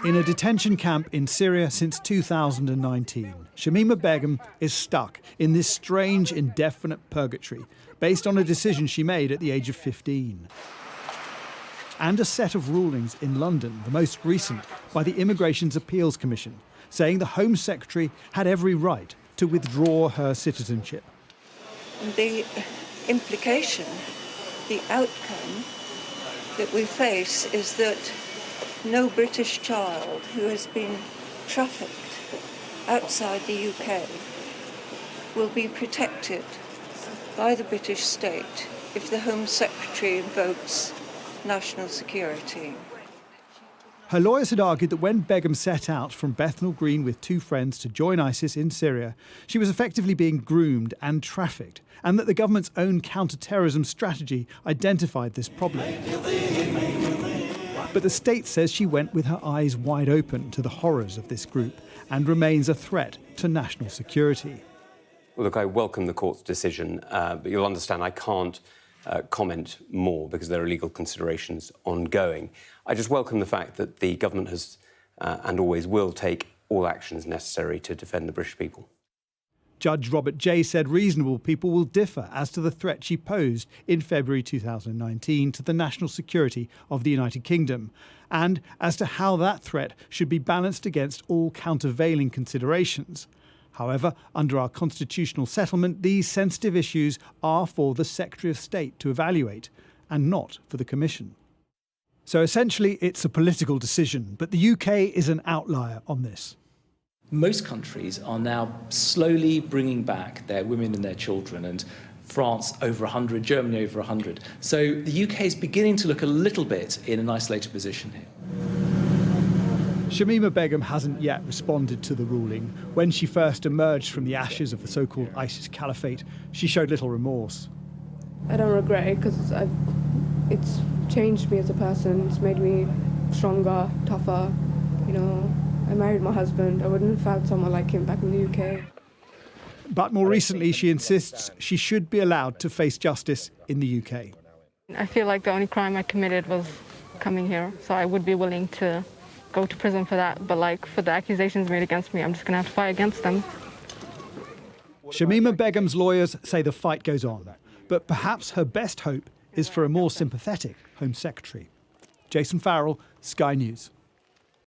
In a detention camp in Syria since 2019, Shamima Begum is stuck in this strange, indefinite purgatory based on a decision she made at the age of 15. And a set of rulings in London, the most recent by the Immigration's Appeals Commission, saying the Home Secretary had every right to withdraw her citizenship. The implication, the outcome that we face is that no British child who has been trafficked outside the UK will be protected by the British state if the Home Secretary invokes national security. Her lawyers had argued that when Begum set out from Bethnal Green with two friends to join ISIS in Syria, she was effectively being groomed and trafficked, and that the government's own counter-terrorism strategy identified this problem. But the state says she went with her eyes wide open to the horrors of this group and remains a threat to national security. Well, look, I welcome the court's decision, but you'll understand I can't comment more because there are legal considerations ongoing. I just welcome the fact that the government has and always will take all actions necessary to defend the British people. Judge Robert Jay said reasonable people will differ as to the threat she posed in February 2019 to the national security of the United Kingdom, and as to how that threat should be balanced against all countervailing considerations. However, under our constitutional settlement, these sensitive issues are for the Secretary of State to evaluate, and not for the Commission. So essentially, it's a political decision, but the UK is an outlier on this. Most countries are now slowly bringing back their women and their children, and France over 100, Germany over 100. So the UK is beginning to look a little bit in an isolated position here. Shamima Begum hasn't yet responded to the ruling. When she first emerged from the ashes of the so-called ISIS caliphate, she showed little remorse. I don't regret it because it's changed me as a person. It's made me stronger, tougher, you know. I married my husband. I wouldn't have found someone like him back in the UK. But more recently, she insists she should be allowed to face justice in the UK. I feel like the only crime I committed was coming here, so I would be willing to go to prison for that. But like for the accusations made against me, I'm just going to have to fight against them. Shamima Begum's lawyers say the fight goes on, but perhaps her best hope is for a more sympathetic Home Secretary. Jason Farrell, Sky News.